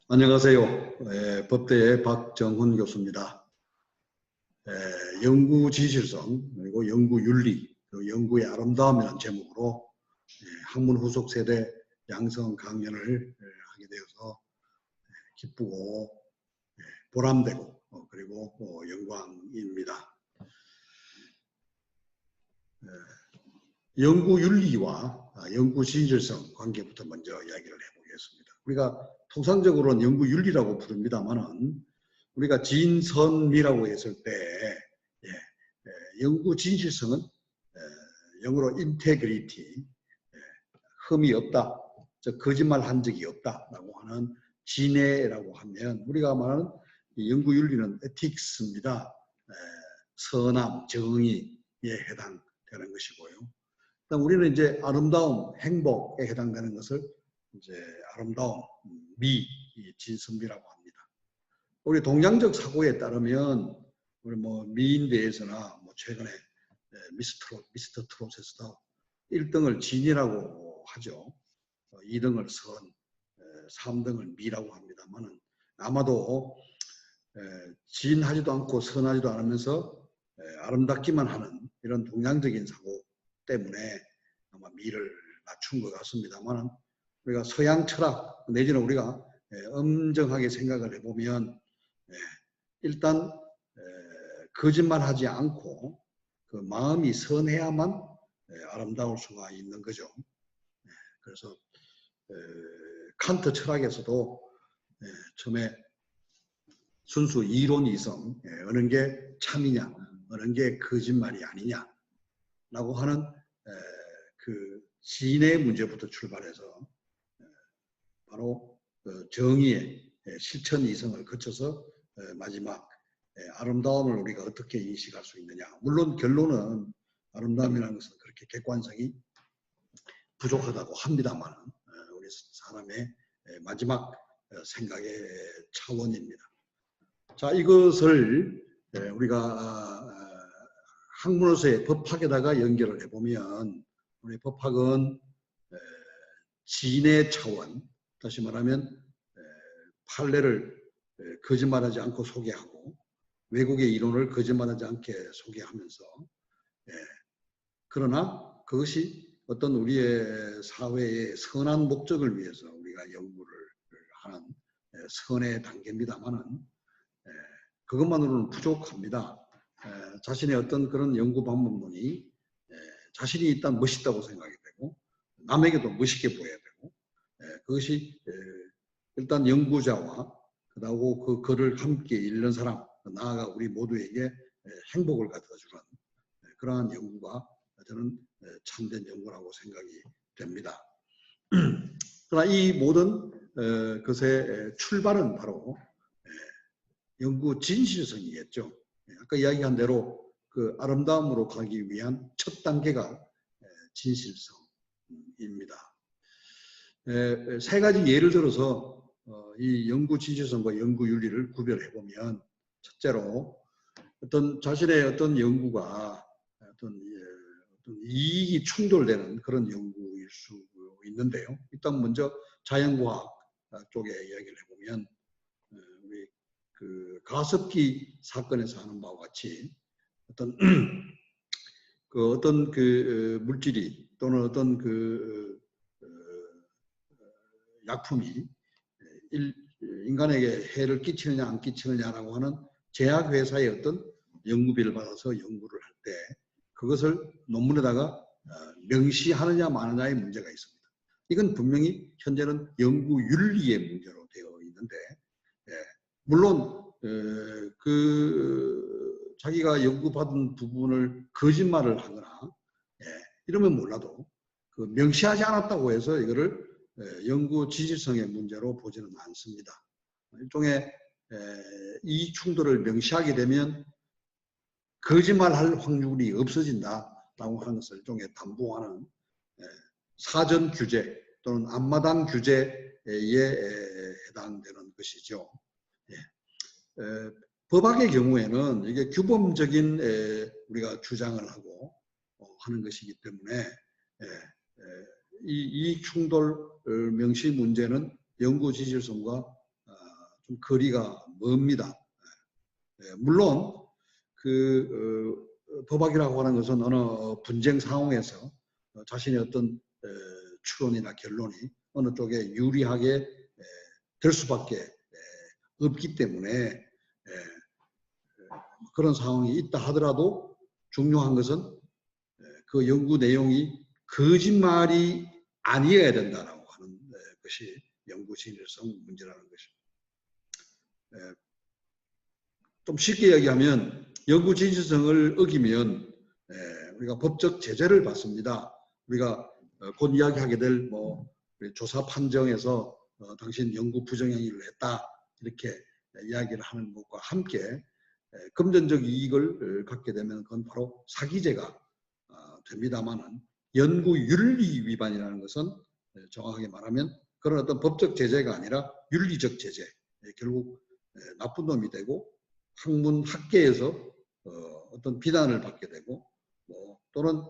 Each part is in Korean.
안녕하세요. 법대의 박정훈 교수입니다. 연구 진실성, 그리고 연구 윤리, 그리고 연구의 아름다움이라는 제목으로 학문 후속 세대 양성 강연을 하게 되어서 기쁘고 보람되고 그리고 영광입니다. 연구 윤리와 연구 진실성 관계부터 먼저 이야기를 해보겠습니다. 우리가 통상적으로는 연구 윤리라고 부릅니다만은 우리가 진선미라고 했을 때 연구 진실성은 영어로 integrity, 흠이 없다, 즉 거짓말 한 적이 없다라고 하는 진해라고 하면, 우리가 말하는 연구 윤리는 ethics입니다. 선함, 정의에 해당되는 것이고요. 우리는 이제 아름다움, 행복에 해당되는 것을 이제 아름다움, 미, 진선미라고 합니다. 우리 동양적 사고에 따르면 우리 미인대에서나 최근에 미스터 트롯에서도 1등을 진이라고 하죠. 2등을 선, 3등을 미라고 합니다만은 아마도 진하지도 않고 선하지도 않으면서 아름답기만 하는 이런 동양적인 사고 때문에 아마 미를 낮춘 것 같습니다만, 우리가 서양 철학 내지는 우리가 엄정하게 생각을 해보면 일단 거짓말하지 않고 그 마음이 선해야만 아름다울 수가 있는 거죠. 그래서 칸트 철학에서도 처음에 순수 이론이성, 어느 게 참이냐, 어느 게 거짓말이 아니냐 라고 하는 그 진의 문제부터 출발해서 바로 정의의 실천 이성을 거쳐서 마지막 아름다움을 우리가 어떻게 인식할 수 있느냐. 물론 결론은 아름다움이라는 것은 그렇게 객관성이 부족하다고 합니다만 우리 사람의 마지막 생각의 차원입니다. 자, 이것을 우리가 학문으로서의 법학에다가 연결을 해보면, 우리 법학은 진의 차원, 다시 말하면 판례를 거짓말하지 않고 소개하고 외국의 이론을 거짓말하지 않게 소개하면서, 그러나 그것이 어떤 우리의 사회의 선한 목적을 위해서 우리가 연구를 하는 선의 단계입니다만은 그것만으로는 부족합니다. 자신의 어떤 그런 연구 방법론이 자신이 일단 멋있다고 생각이 되고 남에게도 멋있게 보여야 되고, 그것이 일단 연구자와 그다고 그 글을 함께 읽는 사람, 나아가 우리 모두에게 행복을 가져다주는 그러한 연구가 저는 참된 연구라고 생각이 됩니다. 그러나 이 모든 것의 출발은 바로 연구 진실성이겠죠. 아까 이야기한 대로 그 아름다움으로 가기 위한 첫 단계가 진실성입니다. 세 가지 예를 들어서 이 연구 진실성과 연구 윤리를 구별해 보면, 첫째로 어떤 자신의 어떤 연구가 어떤 이익이 충돌되는 그런 연구일 수 있는데요. 일단 먼저 자연과학 쪽에 이야기를 해보면, 우리 그 가습기 사건에서 하는 바와 같이 어떤 어떤 물질이 또는 어떤 약품이 인간에게 해를 끼치느냐 안 끼치느냐라고 하는 제약회사의 어떤 연구비를 받아서 연구를 할 때 그것을 논문에다가 명시하느냐 마느냐의 문제가 있습니다. 이건 분명히 현재는 연구 윤리의 문제로 되어 있는데, 물론 자기가 연구받은 부분을 거짓말을 하거나 이러면 몰라도 그 명시하지 않았다고 해서 이거를 연구 진실성의 문제로 보지는 않습니다. 일종의 이익 충돌을 명시하게 되면 거짓말할 확률이 없어진다라고 하는 것을 일종의 담보하는 사전 규제 또는 앞마당 규제에 해당되는 것이죠. 법학의 경우에는 이게 규범적인 우리가 주장을 하고 하는 것이기 때문에 이 이익 충돌 명시 문제는 연구 진실성과 좀 거리가 멉니다. 물론 법학이라고 하는 것은 어느 분쟁 상황에서 자신의 어떤 추론이나 결론이 어느 쪽에 유리하게 될 수밖에 없기 때문에 그런 상황이 있다 하더라도 중요한 것은 그 연구 내용이 거짓말이 아니어야 된다라고 하는 것이 연구 진실성 문제라는 것입니다. 좀 쉽게 얘기하면 연구 진실성을 어기면 우리가 법적 제재를 받습니다. 우리가 곧 이야기하게 될 조사 판정에서 당신 연구 부정행위를 했다 이렇게 이야기를 하는 것과 함께 금전적 이익을 갖게 되면 그건 바로 사기죄가 됩니다만은 연구윤리 위반이라는 것은 정확하게 말하면 그런 어떤 법적 제재가 아니라 윤리적 제재, 결국 나쁜 놈이 되고 학문 학계에서 어떤 비난을 받게 되고 또는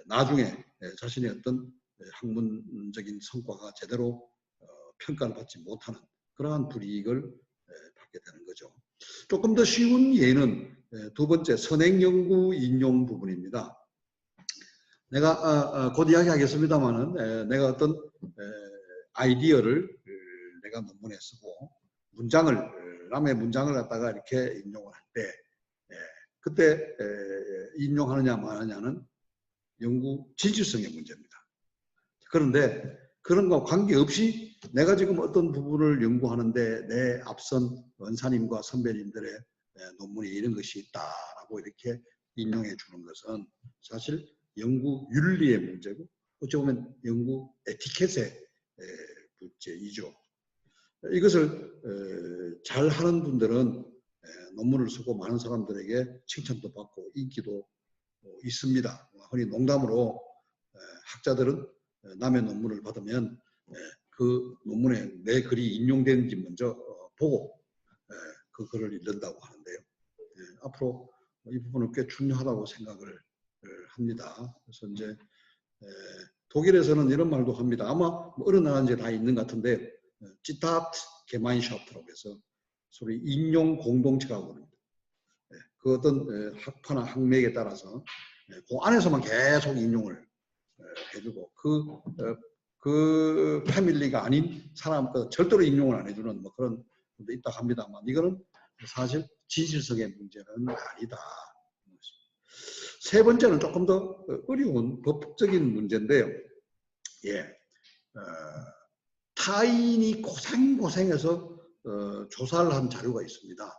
나중에 자신의 어떤 학문적인 성과가 제대로 평가를 받지 못하는 그러한 불이익을 받게 되는 거죠. 조금 더 쉬운 예는 두 번째 선행연구 인용 부분입니다. 내가 곧 이야기하겠습니다만은 내가 어떤 아이디어를 내가 논문에 쓰고 문장을 남의 문장을 갖다가 이렇게 인용을 할 때 그때 인용하느냐 마느냐는 연구 진실성의 문제입니다. 그런데 그런 거 관계없이 내가 지금 어떤 부분을 연구하는데 내 앞선 원사님과 선배님들의 논문이 이런 것이 있다라고 이렇게 인용해 주는 것은 사실 연구 윤리의 문제고 어찌 보면 연구 에티켓의 문제이죠. 이것을 잘 하는 분들은 논문을 쓰고 많은 사람들에게 칭찬도 받고 인기도 있습니다. 흔히 농담으로 학자들은 남의 논문을 받으면 그 논문에 내 글이 인용되는지 먼저 보고 그 글을 읽는다고 하는데요. 앞으로 이 부분은 꽤 중요하다고 생각을 합니다. 그래서 이제 독일에서는 이런 말도 합니다. 아마 어느 나라인지 다 있는 것 같은데 지타트 게마인샤프트라고 해서 소위 인용 공동체라고 합니다. 그 어떤 학파나 학맥에 따라서 그 안에서만 계속 인용을 해주고 그 패밀리가 아닌 사람 절대로 인용을 안 해주는 뭐 그런 것도 있다 합니다만 이거는 사실 진실성의 문제는 아니다. 세 번째는 조금 더 어려운 법적인 문제인데요. 타인이 고생해서 조사를 한 자료가 있습니다.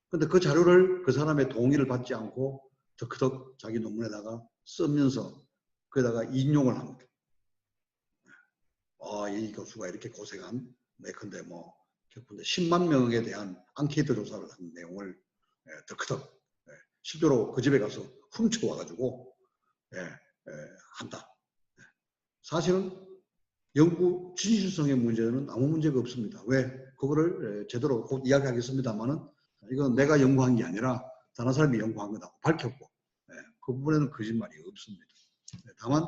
그런데 그 자료를 그 사람의 동의를 받지 않고 덕덕 자기 논문에다가 쓰면서 거기다가 인용을 합니다. 이 교수가 이렇게 고생한 근데 뭐 10만 명에 대한 앙케이트 조사를 한 내용을 덕덕 실제로 그 집에 가서 훔쳐와가지고 한다. 사실은 연구 진실성의 문제는 아무 문제가 없습니다. 왜? 그거를 제대로 곧 이야기하겠습니다만은 이건 내가 연구한 게 아니라 다른 사람이 연구한 거라고 밝혔고 그 부분에는 거짓말이 없습니다. 다만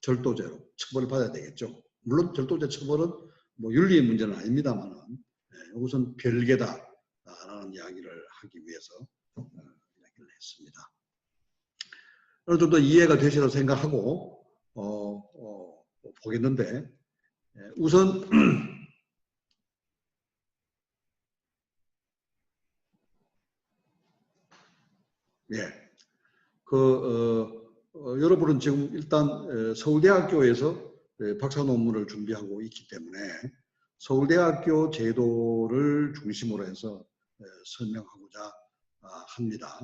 절도죄로 처벌을 받아야 되겠죠. 물론 절도죄 처벌은 뭐 윤리의 문제는 아닙니다만은 이것은 별개다라는 이야기를 하기 위해서 이야기를 했습니다. 어느 정도 이해가 되시라고 생각하고 보겠는데 우선 여러분은 지금 일단 서울대학교에서 박사 논문을 준비하고 있기 때문에 서울대학교 제도를 중심으로 해서 설명하고자 합니다.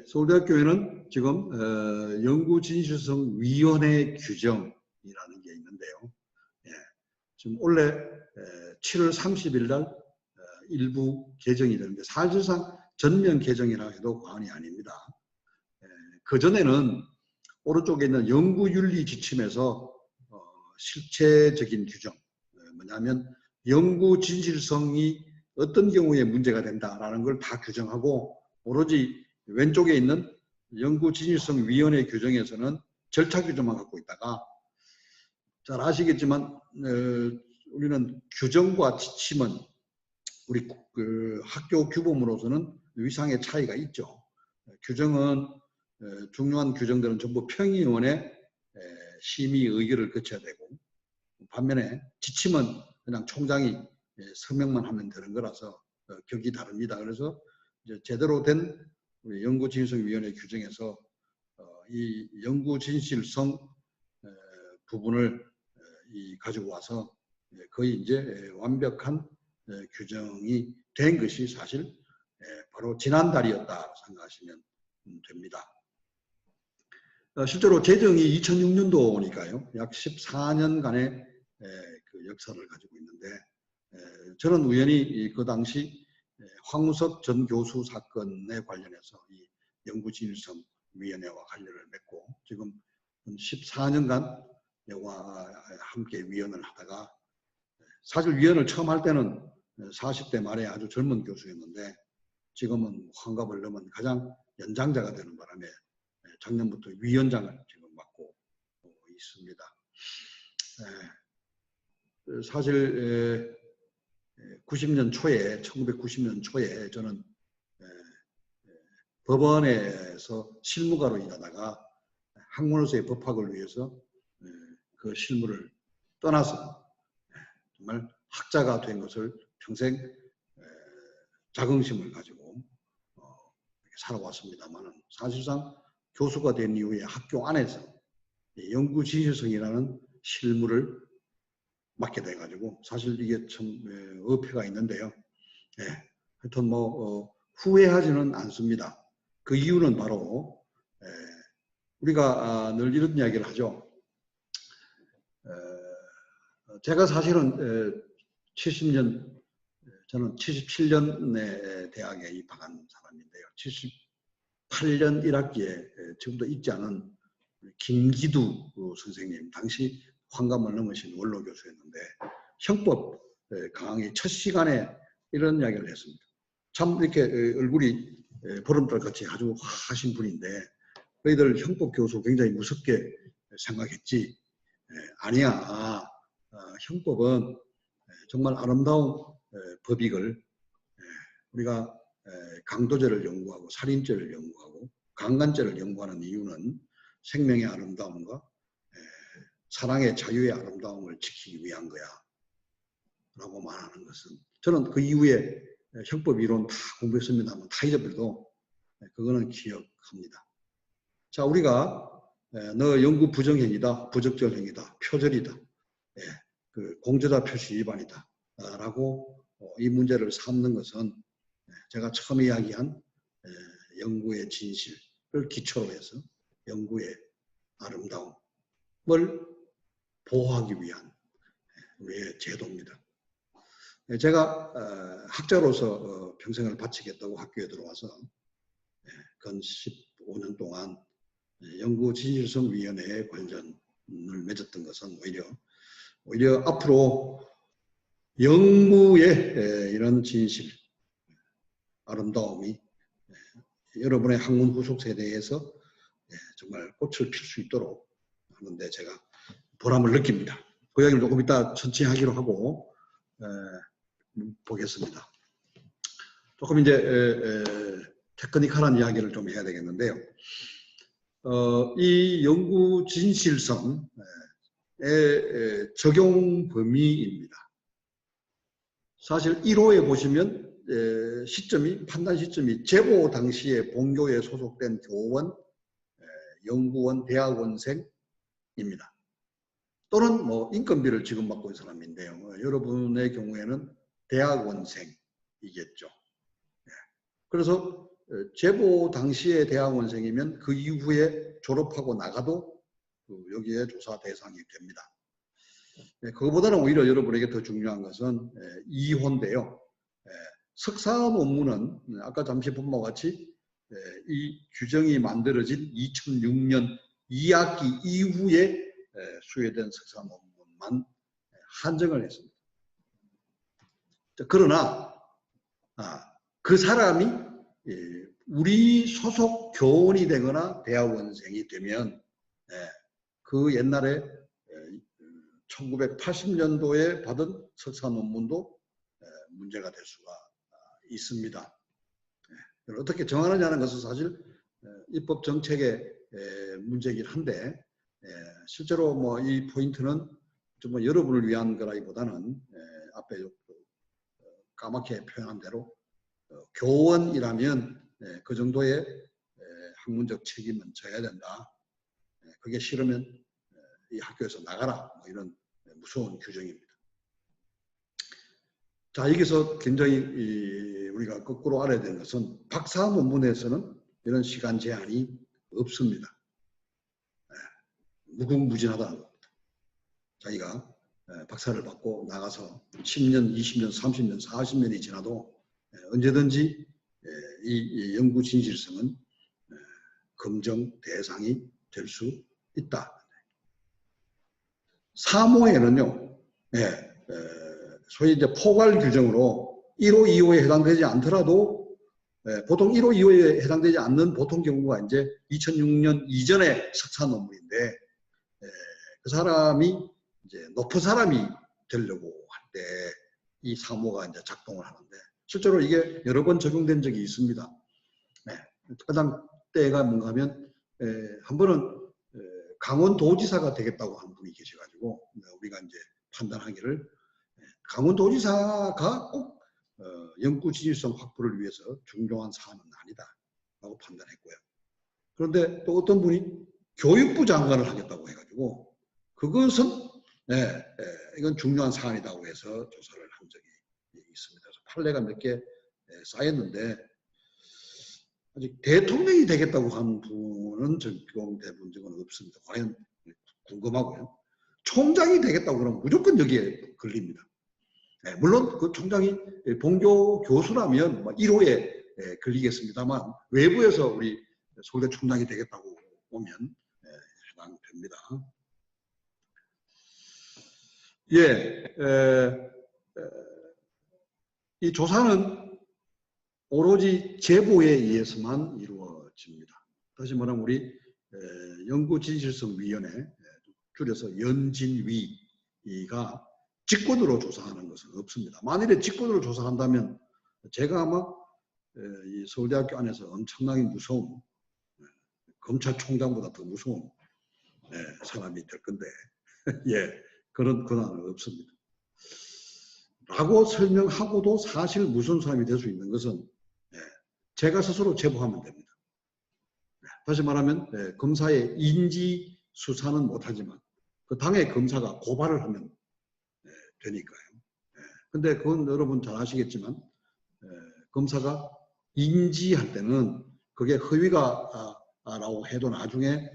서울대학교에는 지금 연구진실성위원회 규정이라는 게 있는데요. 지금 올해 7월 30일 날 일부 개정이 되는데 사실상 전면 개정이라 해도 과언이 아닙니다. 그전에는 오른쪽에 있는 연구윤리 지침에서 실체적인 규정, 뭐냐면 연구 진실성이 어떤 경우에 문제가 된다라는 걸 다 규정하고 오로지 왼쪽에 있는 연구 진실성 위원회 규정에서는 절차 규정만 갖고 있다가 잘 아시겠지만 우리는 규정과 지침은 우리 그 학교 규범으로서는 위상의 차이가 있죠. 규정은 중요한 규정들은 전부 평의원의 심의 의결을 거쳐야 되고, 반면에 지침은 그냥 총장이 서명만 하면 되는 거라서 격이 다릅니다. 그래서 이제 제대로 된 우리 연구진실성위원회 규정에서 이 연구진실성 부분을 가지고 와서 거의 이제 완벽한 규정이 된 것이 사실 바로 지난달이었다 생각하시면 됩니다. 실제로 제정이 2006년도니까요. 약 14년간의 그 역사를 가지고 있는데, 저는 우연히 그 당시 황우석 전 교수 사건에 관련해서 이 연구진실성위원회와 관련을 맺고 지금 14년간 와 함께 위원을 하다가, 사실 위원을 처음 할 때는 40대 말에 아주 젊은 교수였는데 지금은 환갑을 넘은 가장 연장자가 되는 바람에 작년부터 위원장을 지금 맡고 있습니다. 사실 90년 초에 1990년 초에 저는 법원에서 실무가로 일하다가 학문으로서의 법학을 위해서 그 실무를 떠나서 정말 학자가 된 것을 평생 자긍심을 가지고 살아왔습니다만, 사실상 교수가 된 이후에 학교 안에서 연구진실성이라는 실무를 맡게 돼가지고 사실 이게 참 어폐가 있는데요. 하여튼 뭐 후회하지는 않습니다. 그 이유는 바로 우리가 늘 이런 이야기를 하죠. 제가 사실은 70년, 저는 77년에 대학에 입학한 사람인데요. 78년 1학기에 지금도 잊지 않은 김기두 선생님, 당시 환갑을 넘으신 원로 교수였는데 형법 강의 첫 시간에 이런 이야기를 했습니다. 참 이렇게 얼굴이 보름달같이 아주 하신 분인데 너희들 형법 교수 굉장히 무섭게 생각했지? 아니야. 형법은 정말 아름다운 법익을 우리가 강도죄를 연구하고 살인죄를 연구하고 강간죄를 연구하는 이유는 생명의 아름다움과 사랑의 자유의 아름다움을 지키기 위한 거야 라고 말하는 것은, 저는 그 이후에 형법 이론 다 공부했습니다만 다 잊어버려도 그거는 기억합니다. 자, 우리가 너 연구 부정행위다, 부적절행위다, 표절이다, 그 공저자 표시 위반이다 라고 이 문제를 삼는 것은 제가 처음 이야기한 연구의 진실을 기초로 해서 연구의 아름다움을 보호하기 위한 우리의 제도입니다. 제가 학자로서 평생을 바치겠다고 학교에 들어와서 근 15년 동안 연구진실성위원회에 관련을 맺었던 것은 오히려 앞으로 연구의 이런 진실, 아름다움이 여러분의 학문 후속 세대에서 정말 꽃을 필 수 있도록 하는데 제가 보람을 느낍니다. 그 이야기를 조금 이따 천천히 하기로 하고 보겠습니다. 조금 이제 테크니컬한 이야기를 좀 해야 되겠는데요. 이 연구 진실성의 적용 범위입니다. 사실 1호에 보시면 판단 시점이 제보 당시에 본교에 소속된 교원, 연구원, 대학원생입니다. 또는 뭐 인건비를 지급받고 있는 사람인데요. 여러분의 경우에는 대학원생이겠죠. 그래서 제보 당시에 대학원생이면 그 이후에 졸업하고 나가도 여기에 조사 대상이 됩니다. 그거보다는 오히려 여러분에게 더 중요한 것은 2호인데요. 석사 논문은 아까 잠시 본 바와 같이 이 규정이 만들어진 2006년 2학기 이후에 수여된 석사 논문만 한정을 했습니다. 그러나 그 사람이 우리 소속 교원이 되거나 대학원생이 되면 그 옛날에 1980년도에 받은 석사 논문도 문제가 될 수가 있습니다. 어떻게 정하느냐는 것은 사실 입법 정책의 문제이긴 한데 실제로 뭐 이 포인트는 좀 여러분을 위한 거라기보다는 앞에 까맣게 표현한 대로 교원이라면 그 정도의 학문적 책임은 져야 된다. 그게 싫으면 이 학교에서 나가라. 뭐 이런 무서운 규정입니다. 자, 여기서 굉장히 우리가 거꾸로 알아야 되는 것은 박사 논문에서는 이런 시간 제한이 없습니다. 무궁무진하다는 겁니다. 자기가 박사를 받고 나가서 10년, 20년, 30년, 40년이 지나도 언제든지 이 연구 진실성은 검증 대상이 될 수 있다. 사모에는요, 소위 이제 포괄 규정으로 1호, 2호에 해당되지 않더라도 보통 1호, 2호에 해당되지 않는 보통 경우가 이제 2006년 이전의 석사 논문인데 그 사람이 이제 높은 사람이 되려고 할 때 이 사모가 이제 작동을 하는데 실제로 이게 여러 번 적용된 적이 있습니다. 가장 때가 뭔가 하면 한 번은 강원도지사가 되겠다고 하는 분이 계셔가지고 우리가 이제 판단하기를 강원도지사가 꼭 연구 진실성 확보를 위해서 중요한 사안은 아니다라고 판단했고요. 그런데 또 어떤 분이 교육부 장관을 하겠다고 해가지고 그것은 이건 중요한 사안이라고 해서 조사를 한 적이 있습니다. 그래서 판례가 몇 개 쌓였는데 아직 대통령이 되겠다고 한 분은 적용된 적은 없습니다. 과연 궁금하고요. 총장이 되겠다고 그러면 무조건 여기에 걸립니다. 물론 그 총장이 본교 교수라면 1호에 걸리겠습니다만 외부에서 우리 서울대 총장이 되겠다고 보면 해당됩니다. 이 조사는 오로지 제보에 의해서만 이루어집니다. 다시 말하면 우리 연구진실성위원회, 줄여서 연진위가 직권으로 조사하는 것은 없습니다. 만일에 직권으로 조사한다면 제가 아마 이 서울대학교 안에서 엄청나게 무서운 검찰총장보다 더 무서운 사람이 될 건데 그런 권한은 없습니다. 라고 설명하고도 사실 무서운 사람이 될 수 있는 것은 제가 스스로 제보하면 됩니다. 다시 말하면 검사의 인지 수사는 못하지만 그 당의 검사가 고발을 하면 되니까요. 근데 그건 여러분 잘 아시겠지만 검사가 인지할 때는 그게 허위가라고 해도 나중에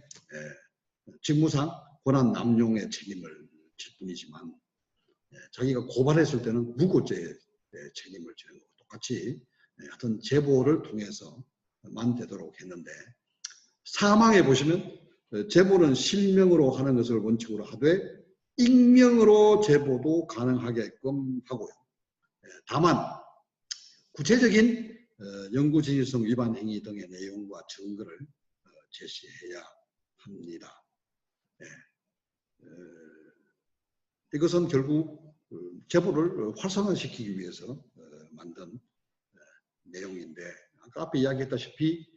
직무상 권한 남용의 책임을 질 뿐이지만 자기가 고발했을 때는 무고죄의 책임을 지는 거고 똑같이 하여튼 제보를 통해서만 되도록 했는데 사망에 보시면 제보는 실명으로 하는 것을 원칙으로 하되 익명으로 제보도 가능하게끔 하고요. 다만 구체적인 연구진실성 위반 행위 등의 내용과 증거를 제시해야 합니다. 이것은 결국 제보를 활성화시키기 위해서 만든 내용인데 아까 앞에 이야기했다시피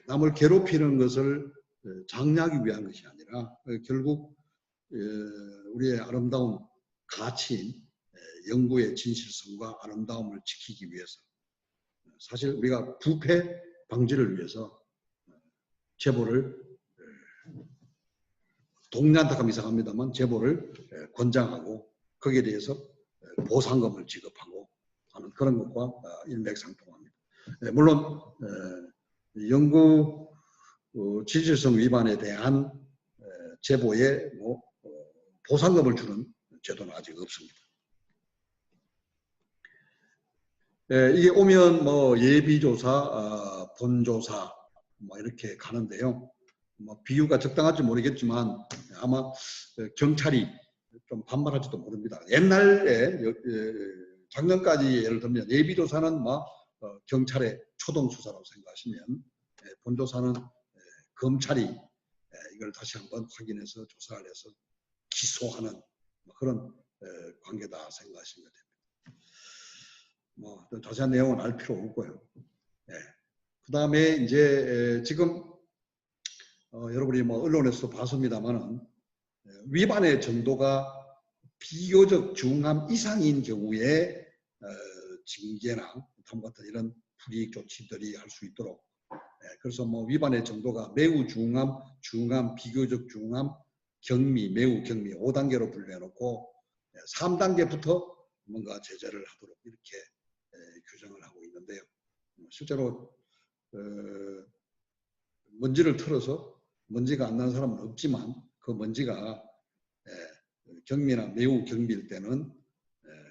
남을 괴롭히는 것을 장려하기 위한 것이 아니라 결국 우리의 아름다운 가치인 연구의 진실성과 아름다움을 지키기 위해서 사실 우리가 부패 방지를 위해서 제보를 동의한다고 이상합니다만 제보를 권장하고 거기에 대해서 보상금을 지급하고 하는 그런 것과 일맥상통합니다. 물론 연구 진실성 위반에 대한 제보에 보상금을 주는 제도는 아직 없습니다. 이게 오면 예비조사, 본조사 이렇게 가는데요. 비유가 적당할지 모르겠지만 아마 경찰이 좀 반발할지도 모릅니다. 옛날에 작년까지 예를 들면 예비조사는 경찰의 초동수사라고 생각하시면 본조사는 검찰이 이걸 다시 한번 확인해서 조사를 해서 기소하는 그런 관계다 생각하시면 됩니다. 뭐 자세한 내용은 알 필요 없고요. 그 다음에 이제 지금 여러분이 뭐 언론에서도 봤습니다만은 위반의 정도가 비교적 중함 이상인 경우에 징계나 다음과 같은 이런 불이익 조치들이 할 수 있도록 그래서 뭐 위반의 정도가 매우 중함, 중함, 비교적 중함, 경미, 매우 경미 5단계로 분류해놓고 3단계부터 뭔가 제재를 하도록 이렇게 규정을 하고 있는데요. 실제로 먼지를 털어서 먼지가 안 나는 사람은 없지만 그 먼지가 경미나 매우 경미일 때는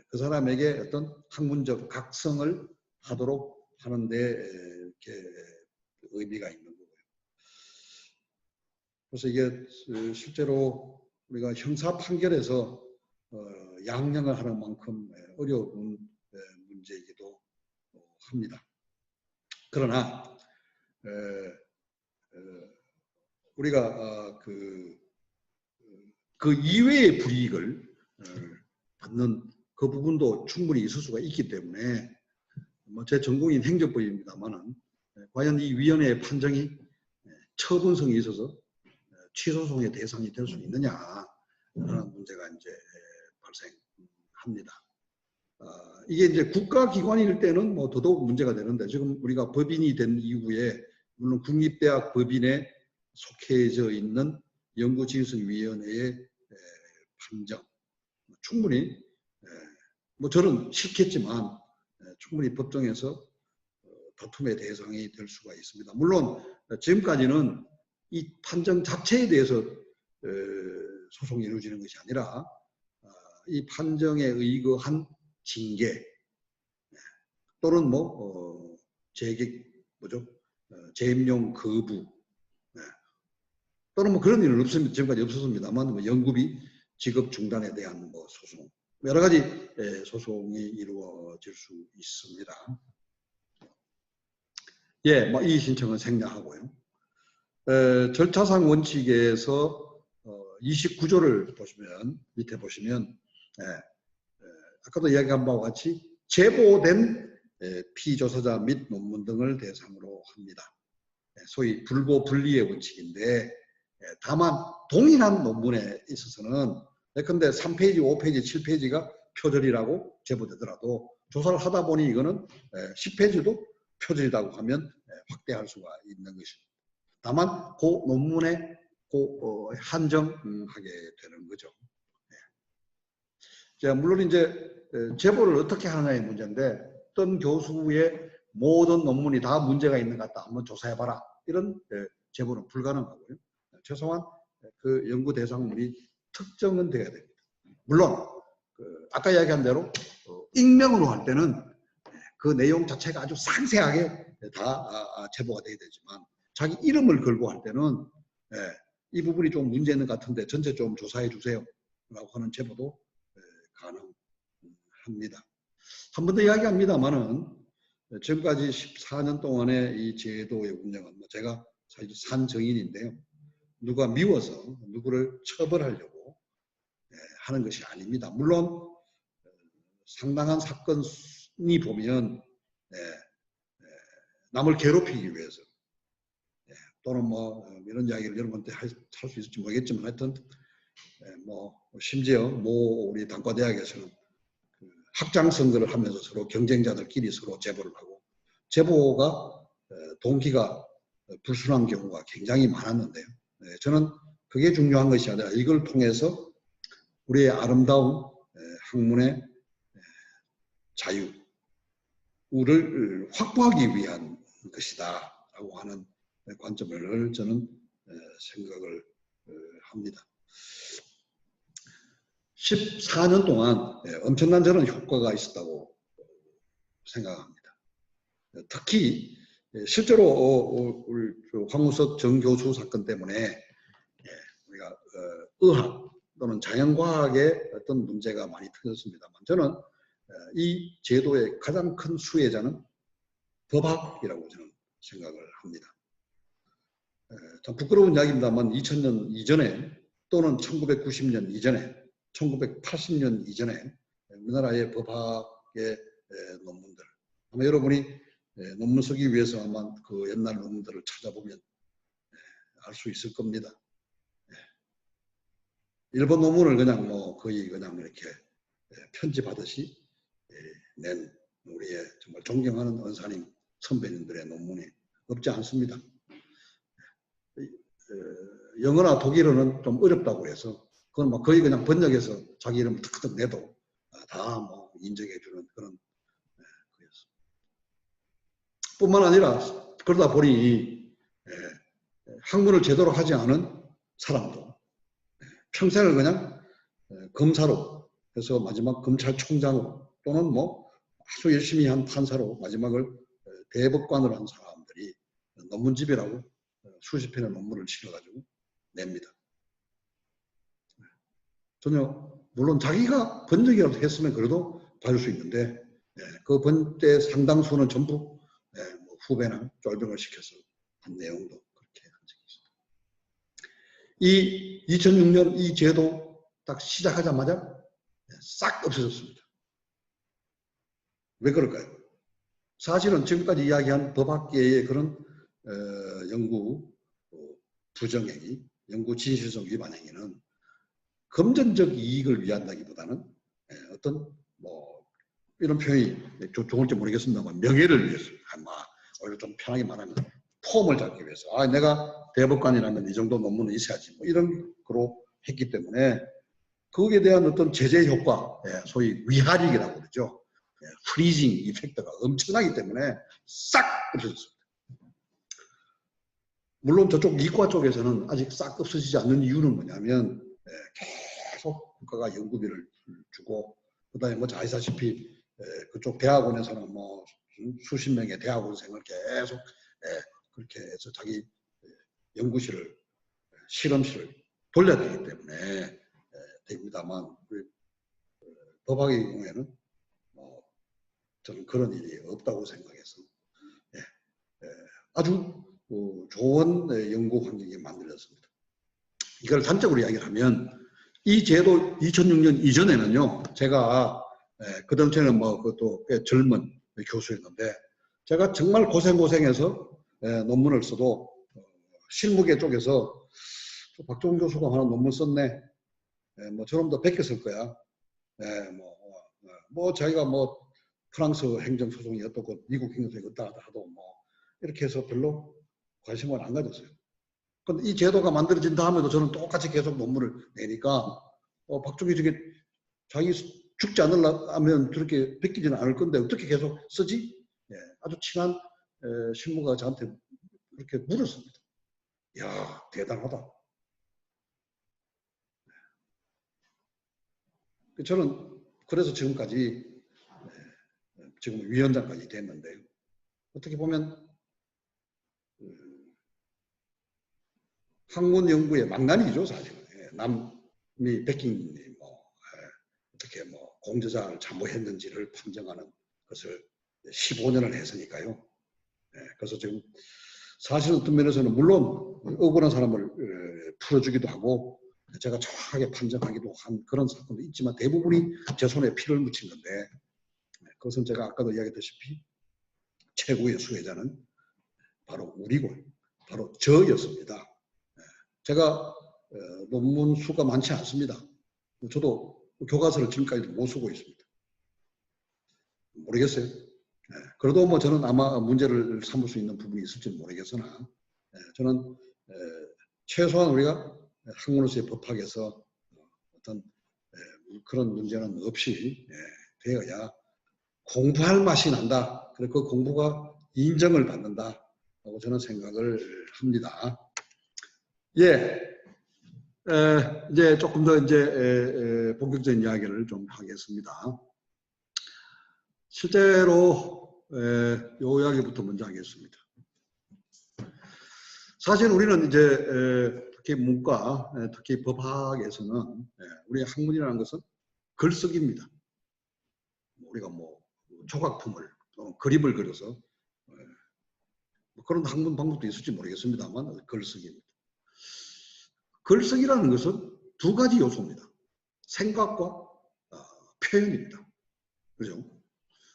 그 사람에게 어떤 학문적 각성을 하도록 하는데 이렇게 의미가 있는 거고요. 그래서 이게 실제로 우리가 형사 판결에서 양형을 하는 만큼 어려운 문제이기도 합니다. 그러나 우리가 그 이외의 불이익을 받는 그 부분도 충분히 있을 수가 있기 때문에 뭐 제 전공인 행정법입니다만은 과연 이 위원회의 판정이 처분성이 있어서 취소송의 대상이 될 수 있느냐 하는 문제가 이제 발생합니다. 이게 이제 국가기관일 때는 뭐 더더욱 문제가 되는데 지금 우리가 법인이 된 이후에 물론 국립대학 법인에 속해져 있는 연구진흥위원회의 판정 충분히 뭐 저는 싫겠지만 충분히 법정에서 다툼의 대상이 될 수가 있습니다. 물론 지금까지는 이 판정 자체에 대해서 소송이 이루어지는 것이 아니라 이 판정에 의거한 징계 또는 뭐 재임용 거부 또는 뭐 그런 일은 없습니다. 지금까지 없었습니다만 뭐 연구비 지급 중단에 대한 뭐 소송 여러 가지 소송이 이루어질 수 있습니다. 예, 뭐 이 신청은 생략하고요. 절차상 원칙에서 29조를 보시면 밑에 보시면 아까도 이야기한 바와 같이 제보된 피조사자 및 논문 등을 대상으로 합니다. 소위 불보 불리의 원칙인데 다만 동일한 논문에 있어서는 예컨대 3페이지, 5페이지, 7페이지가 표절이라고 제보되더라도 조사를 하다 보니 이거는 10페이지도 표절이라고 하면 확대할 수가 있는 것입니다. 다만 그 논문에 한정하게 되는 거죠. 자, 물론 이제 제보를 어떻게 하느냐의 문제인데 어떤 교수의 모든 논문이 다 문제가 있는 것 같다. 한번 조사해봐라. 이런 제보는 불가능하고요. 최소한 그 연구 대상물이 특정은 돼야 됩니다. 물론 아까 이야기한 대로 익명으로 할 때는 그 내용 자체가 아주 상세하게 다 제보가 돼야 되지만 자기 이름을 걸고 할 때는 이 부분이 좀 문제 있는 것 같은데 전체 좀 조사해 주세요 라고 하는 제보도 가능합니다. 한 번 더 이야기합니다만은 지금까지 14년 동안의 이 제도의 운영은 제가 사실 산정인인데요. 누가 미워서 누구를 처벌하려고 하는 것이 아닙니다. 물론 상당한 사건이 보면 남을 괴롭히기 위해서 또는 뭐 이런 이야기를 여러분한테 할 수 있을지 모르겠지만 하여튼 뭐 심지어 우리 단과대학에서는 학장 선거를 하면서 서로 경쟁자들끼리 서로 제보를 하고 제보가 동기가 불순한 경우가 굉장히 많았는데요. 저는 그게 중요한 것이 아니라 이걸 통해서 우리의 아름다운 학문의 자유를 확보하기 위한 것이다 라고 하는 관점을 저는 생각을 합니다.14년 동안 엄청난 저는 효과가 있었다고 생각합니다. 특히 실제로 우리 황우석 정 교수 사건 때문에 우리가 의학 또는 자연과학에 어떤 문제가 많이 터졌습니다만 저는 이 제도의 가장 큰 수혜자는 법학이라고 저는 생각을 합니다. 참 부끄러운 이야기입니다만 2000년 이전에 또는 1990년 이전에 1980년 이전에 우리나라의 법학의 논문들 아마 여러분이 논문 쓰기 위해서 아마 그 옛날 논문들을 찾아보면 알 수 있을 겁니다. 일본 논문을 그냥 뭐 거의 그냥 이렇게 편집하듯이 낸 우리의 정말 존경하는 은사님 선배님들의 논문이 없지 않습니다. 영어나 독일어는 좀 어렵다고 해서 그건 뭐 거의 그냥 번역해서 자기 이름을 탁탁 내도 다 뭐 인정해주는 그런 거였습니다. 뿐만 아니라 그러다 보니 학문을 제대로 하지 않은 사람도 평생을 그냥 검사로 해서 마지막 검찰총장으로 또는 뭐 아주 열심히 한 판사로 마지막을 대법관으로 한 사람들이 논문집이라고 수십 편의 논문을 실어가지고 냅니다. 전혀 물론 자기가 번역이라도 했으면 그래도 봐줄 수 있는데 그 번때 상당수는 전부 뭐 후배나 쫄병을 시켜서 한 내용도 그렇게 한 적이 있습니다. 이 2006년 이 제도 딱 시작하자마자 싹 없어졌습니다. 왜 그럴까요? 사실은 지금까지 이야기한 법학계의 그런 연구 부정행위, 연구 진실성 위반 행위는 금전적 이익을 위한다기보다는 어떤 뭐 이런 표현이 좋을지 모르겠습니다만 명예를 위해서 아마 오히려 좀 편하게 말하면 폼을 잡기 위해서 내가 대법관이라면 이 정도 논문은 있어야지 뭐 이런 거로 했기 때문에 거기에 대한 어떤 제재 효과, 소위 위하릭이라고 그러죠. 프리징 이펙트가 엄청나기 때문에 싹 없어졌습니다. 물론 저쪽 이과 쪽에서는 아직 싹 없어지지 않는 이유는 뭐냐면 계속 국가가 연구비를 주고 그다음에 뭐 잘 아시다시피 그쪽 대학원에서는 뭐 수십 명의 대학원생을 계속 그렇게 해서 자기 연구실을 실험실을 돌려야 되기 때문에 됩니다만 법학의 경우에는 저는 그런 일이 없다고 생각해서 아주 좋은 연구 환경이 만들어졌습니다. 이걸 단적으로 이야기를 하면 이 제도 2006년 이전에는요, 제가 그 당시에는 뭐 그것도 꽤 젊은 교수였는데 제가 정말 고생해서 논문을 써도 실무계 쪽에서 박종훈 교수가 하나 논문 썼네, 뭐 저놈도 베꼈을 거야. 뭐 자기가 뭐 프랑스 행정소송이 어떻고 미국 행정소송이 어떠하다 하도 뭐 이렇게 해서 별로 관심을 안 가졌어요. 근데 이 제도가 만들어진 다음에도 저는 똑같이 계속 논문을 내니까 박종희 저게 자기 죽지 않으려면 저렇게 베끼지는 않을 건데 어떻게 계속 쓰지? 아주 친한 실무가 저한테 그렇게 물었습니다. 이야, 대단하다. 저는 그래서 지금까지 지금 위원장까지 됐는데요. 어떻게 보면 학문 연구의 망나니죠, 사실은. 남이 베낀 어떻게 뭐 공저자를 잘못했는지를 판정하는 것을 15년을 했으니까요. 그래서 지금 사실 어떤 면에서는 물론 억울한 사람을 풀어주기도 하고 제가 정확하게 판정하기도 한 그런 사건도 있지만 대부분이 제 손에 피를 묻힌 건데 그것은 제가 아까도 이야기했다시피 최고의 수혜자는 바로 우리고 바로 저였습니다. 제가 논문 수가 많지 않습니다. 저도 교과서를 지금까지 못 쓰고 있습니다. 모르겠어요. 그래도 뭐 저는 아마 문제를 삼을 수 있는 부분이 있을지는 모르겠으나 저는 최소한 우리가 학문으로서의 법학에서 어떤 그런 문제는 없이 되어야 공부할 맛이 난다. 그리고 그 공부가 인정을 받는다. 라고 저는 생각을 합니다. 이제 조금 더 이제 본격적인 이야기를 좀 하겠습니다. 실제로 요 이야기부터 먼저 하겠습니다. 사실 우리는 이제 특히 문과, 특히 법학에서는 우리 학문이라는 것은 글쓰기입니다. 우리가 뭐 조각품을 그림을 그려서 그런 학문 방법도 있을지 모르겠습니다만 글쓰기입니다. 글쓰기라는 것은 두 가지 요소입니다. 생각과 표현입니다. 그죠?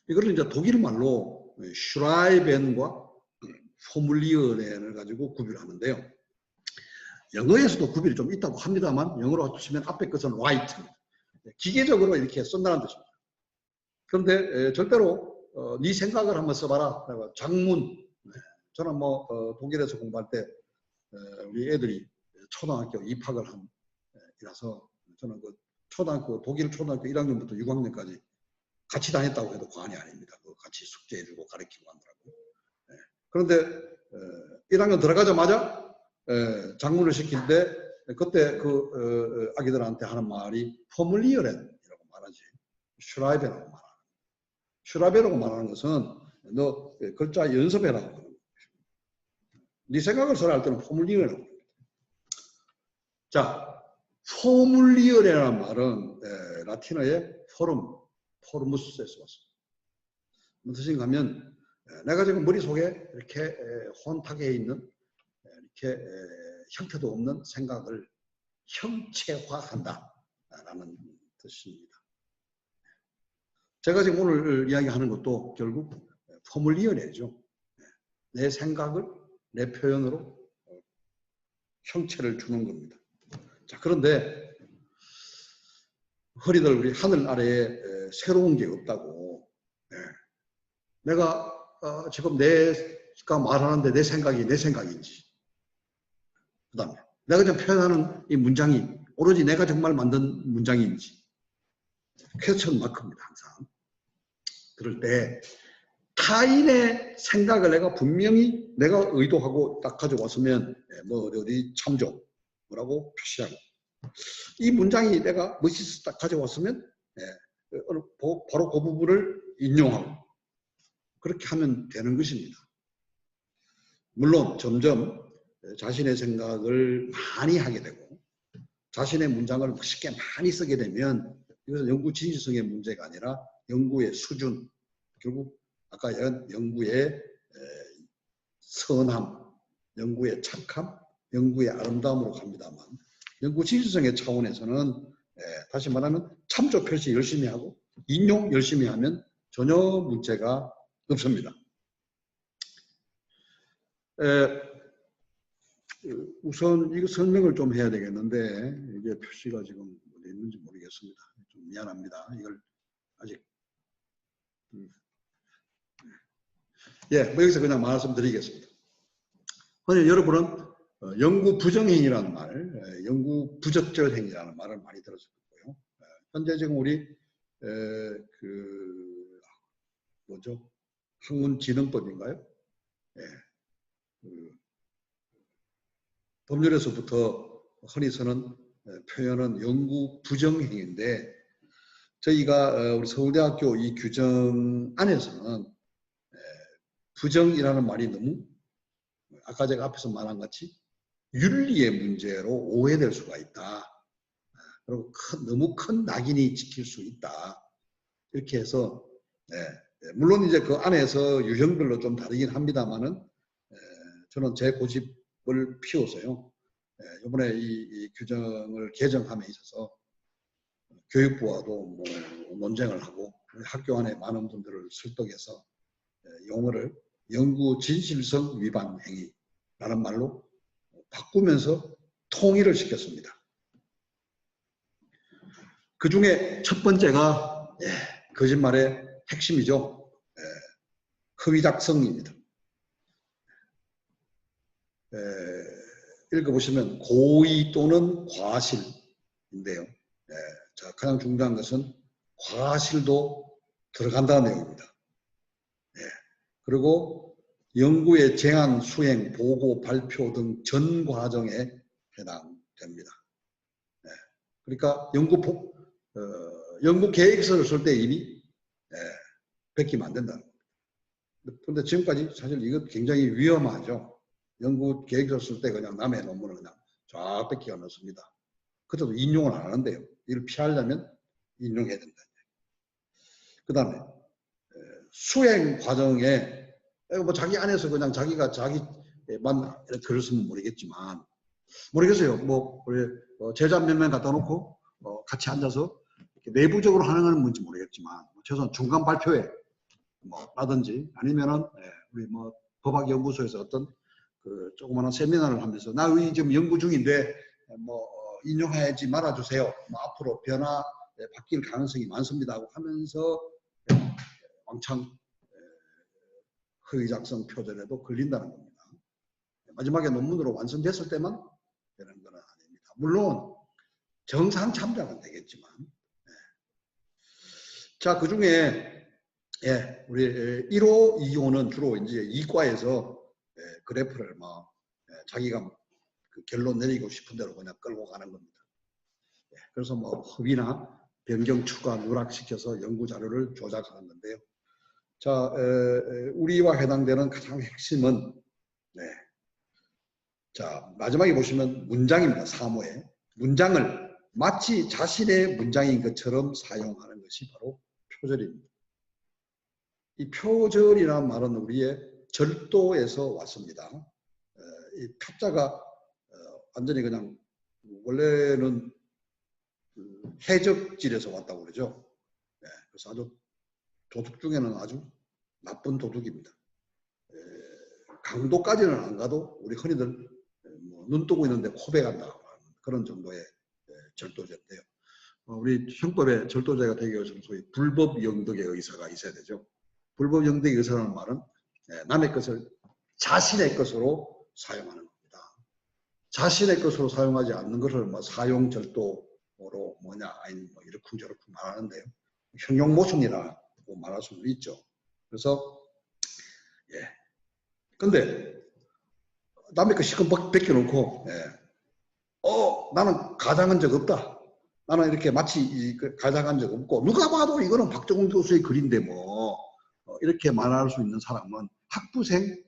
이걸 이제 독일 말로 슈라이벤과 포뮬리어렌을 가지고 구별하는데요. 영어에서도 구별이 좀 있다고 합니다만 영어로 치면 앞에 것은 write입니다. 기계적으로 이렇게 쓴다는 뜻입니다. 그런데 절대로 네 생각을 한번 써봐라. 장문. 저는 뭐 독일에서 공부할 때 우리 애들이 초등학교 입학을 한 이라서 저는 그 독일 초등학교 1학년부터 6학년까지 같이 다녔다고 해도 과언이 아닙니다. 같이 숙제해주고 가르치고 하느라고. 그런데 1학년 들어가자마자 장문을 시킬 때 그때 그 아기들한테 하는 말이 포뮬리어렌이라고 말하지 슈라이베라고 말하는 거예요. 슈라이베라고 말하는 것은 너 글자 연습해라고 하는 거예요. 네 생각을 써라 할 때는 포뮬리어라고 합니다. 자, 포뮬리어라는 말은 라틴어의 포르무스에서 왔습니다. 무슨 뜻인가 하면 내가 지금 머릿속에 이렇게 혼탁해 있는 이렇게 형태도 없는 생각을 형체화한다 라는 뜻입니다. 제가 지금 오늘 이야기하는 것도 결국 포뮬리어죠. 내 생각을 내 표현으로 형체를 주는 겁니다. 자, 그런데 허리들 우리 하늘 아래에 새로운 게 없다고. 내가 지금 내가 말하는데 내 생각이 내 생각인지, 그 다음에 내가 지금 표현하는 이 문장이 오로지 내가 정말 만든 문장인지 퀘스천 마크입니다. 항상 그럴 때 타인의 생각을 내가 분명히 내가 의도하고 딱 가져왔으면 뭐 어디 참조 뭐라고 표시하고, 이 문장이 내가 멋있어 딱 가져왔으면 바로 그 부분을 인용하고 그렇게 하면 되는 것입니다. 물론 점점 자신의 생각을 많이 하게 되고 자신의 문장을 쉽게 많이 쓰게 되면 이것은 연구 진실성의 문제가 아니라 연구의 수준, 결국 아까 연구의 선함, 연구의 착함, 연구의 아름다움으로 갑니다만 연구 진실성의 차원에서는 다시 말하면 참조 표시 열심히 하고 인용 열심히 하면 전혀 문제가 없습니다. 우선 이거 설명을 좀 해야 되겠는데 이게 표시가 지금 어디 있는지 모르겠습니다. 좀 미안합니다. 이걸 아직 뭐 여기서 그냥 말씀드리겠습니다. 여러분은 연구 부정행위라는 말, 연구 부적절 행위라는 말을 많이 들었을 거고요. 현재 지금 우리 뭐죠? 학문진흥법인가요? 법률에서부터 흔히 쓰는 표현은 연구 부정행위인데 저희가 우리 서울대학교 이 규정 안에서는 부정이라는 말이 너무 아까 제가 앞에서 말한 같이 윤리의 문제로 오해될 수가 있다. 그리고 너무 큰 낙인이 찍힐 수 있다. 이렇게 해서 물론 이제 그 안에서 유형별로 좀 다르긴 합니다만은 저는 제 고집을 피워서요. 이번에 이 규정을 개정함에 있어서 교육부와도 뭐 논쟁을 하고 학교 안에 많은 분들을 설득해서 용어를 연구 진실성 위반 행위라는 말로 바꾸면서 통일을 시켰습니다. 그 중에 첫 번째가 거짓말의 핵심이죠. 허위작성입니다. 읽어보시면 고의 또는 과실인데요. 자, 가장 중요한 것은 과실도 들어간다는 내용입니다. 그리고 연구의 제안, 수행, 보고, 발표 등 전 과정에 해당됩니다. 그러니까 연구 계획서를 쓸 때 이미 베끼면 안 된다는 겁니다. 그런데 지금까지 사실 이거 굉장히 위험하죠. 연구 계획서 쓸 때 그냥 남의 논문을 그냥 쫙 뺏기가 넣습니다. 그때도 인용을 안 하는데요. 이를 피하려면 인용해야 된다. 그 다음에 수행 과정에 뭐 자기 안에서 그냥 자기만 글을 쓰면 모르겠지만 모르겠어요. 뭐 제자 몇 명 갖다 놓고 같이 앉아서 내부적으로 하는 건 뭔지 모르겠지만 최소한 중간 발표회 뭐 라든지 아니면은 우리 뭐 법학연구소에서 어떤 그 조그마한 세미나를 하면서 나 이 지금 연구 중인데 뭐 인용하지 말아주세요. 뭐 앞으로 변화 바뀔 가능성이 많습니다 하고 하면서 왕창 허위작성 표절에도 걸린다는 겁니다. 마지막에 논문으로 완성됐을 때만 되는 건 아닙니다. 물론 정상 참작은 되겠지만 자, 그 중에 우리 1호, 2호는 주로 이제 이과에서 그래프를 막 자기가 그 결론 내리고 싶은 대로 그냥 끌고 가는 겁니다. 그래서 뭐 허위나 변경 추가 누락시켜서 연구 자료를 조작하는 건데요. 자, 우리와 해당되는 가장 핵심은 자, 마지막에 보시면 문장입니다. 3호에 문장을 마치 자신의 문장인 것처럼 사용하는 것이 바로 표절입니다. 이 표절이라는 말은 우리의 절도에서 왔습니다. 이 표자가 완전히 그냥 원래는 해적질에서 왔다고 그러죠. 그래서 아주 도둑 중에는 아주 나쁜 도둑입니다. 강도까지는 안 가도 우리 흔히들 뭐 눈 뜨고 있는데 코베간다 그런 정도의 절도죄인데요. 우리 형법에 절도죄가 되기 위해서는 소위 불법 영득의 의사가 있어야 되죠. 불법 영득의 의사라는 말은 남의 것을 자신의 것으로 사용하는 겁니다. 자신의 것으로 사용하지 않는 것을 뭐 사용 절도로 뭐냐 아니 뭐 이러쿵저러쿵 말하는데요. 형용모순이라고 말할 수도 있죠. 그래서 근데 남의 거 시커멓게 벗겨놓고 나는 가장한 적 없다. 나는 이렇게 마치 가장한 적 없고 누가 봐도 이거는 박정훈 교수의 글인데 뭐 이렇게 말할 수 있는 사람은 학부생,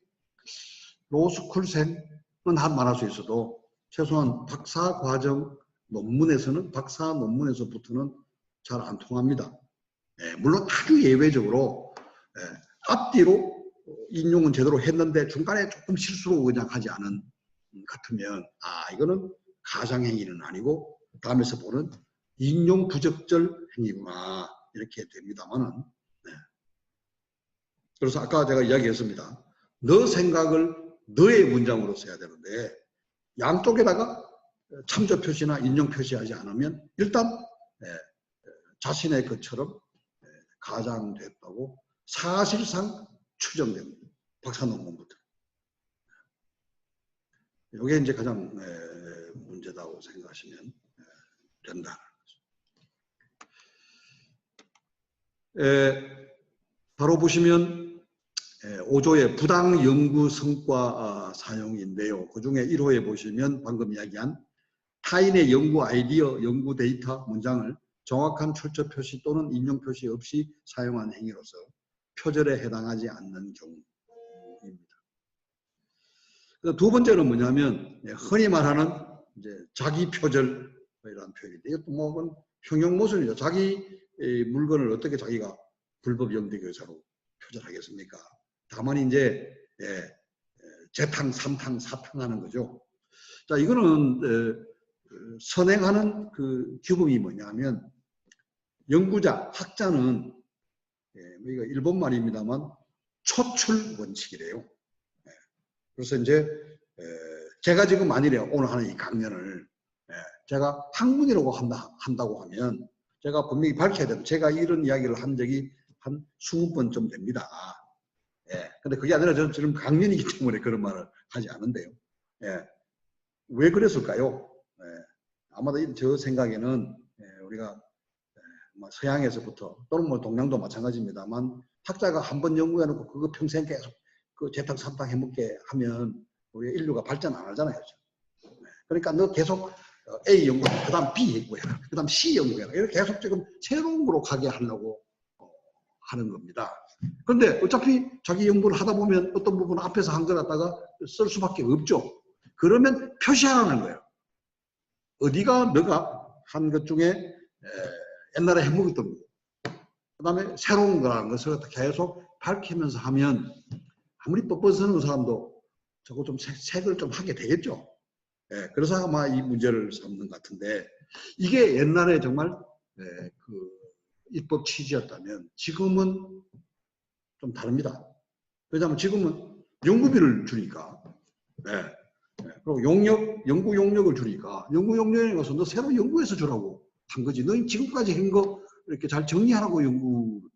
로스쿨생은 말할 수 있어도 최소한 박사 과정 논문에서는 박사 논문에서부터는 잘 안 통합니다. 물론 아주 예외적으로 앞뒤로 인용은 제대로 했는데 중간에 조금 실수로 그냥 하지 않은 같으면 이거는 가장행위는 아니고 다음에서 보는 인용 부적절 행위구나 이렇게 됩니다만은 그래서 아까 제가 이야기했습니다. 너 생각을 너의 문장으로 써야 되는데 양쪽에다가 참조 표시나 인용 표시하지 않으면 일단 자신의 것처럼 가장됐다고 사실상 추정됩니다. 박사 논문부터. 이게 이제 가장 문제다고 생각하시면 된다. 바로 보시면 5조의 부당 연구 성과 사용인데요. 그 중에 1호에 보시면 방금 이야기한 타인의 연구 아이디어, 연구 데이터, 문장을 정확한 출처 표시 또는 인용 표시 없이 사용한 행위로서 표절에 해당하지 않는 경우입니다. 두 번째는 뭐냐면 흔히 말하는 이제 자기 표절이라는 표현인데 이것도 뭐 형용모순이죠. 자기 물건을 어떻게 자기가 불법 영득 의사로 표절하겠습니까? 다만 이제 재탕, 삼탕, 사탕하는 거죠. 자, 이거는 선행하는 그 규범이 뭐냐면 연구자, 학자는 이거 일본 말입니다만 초출 원칙이래요. 그래서 이제 제가 지금 만일에 오늘 하는 이 강연을 제가 학문이라고 한다고 하면 제가 분명히 밝혀야 됩니다. 제가 이런 이야기를 한 적이 한 20번쯤 됩니다. 근데 그게 아니라 저는 지금 강연이기 때문에 그런 말을 하지 않은데요. 왜 그랬을까요? 아마도 저 생각에는 우리가 서양에서부터 또는 뭐 동양도 마찬가지입니다만 학자가 한 번 연구해놓고 그거 평생 계속 그 재탕 삼탕 해먹게 하면 우리 인류가 발전 안 하잖아요. 그러니까 너 계속 A 연구해라, 그 다음 B 연구해라, 그 다음 C 연구해라. 이렇게 계속 지금 새로운 거로 가게 하려고 하는 겁니다. 그런데 어차피 자기 연구를 하다 보면 어떤 부분 앞에서 한 거 갖다가 쓸 수밖에 없죠. 그러면 표시하는 거예요. 어디가 너가 한 것 중에 옛날에 해먹었던 거. 그 다음에 새로운 거라는 것을 계속 밝히면서 하면 아무리 뻣뻣하는 사람도 저거 좀 색을 좀 하게 되겠죠. 그래서 아마 이 문제를 삼는 것 같은데 이게 옛날에 정말 그 입법 취지였다면 지금은 좀 다릅니다. 왜냐하면 지금은 연구비를 주니까 그리고 연구 용역을 주니까 연구 용역에 가서 너 새로 연구해서 주라고 한 거지. 너 지금까지 한 거 이렇게 잘 정리하라고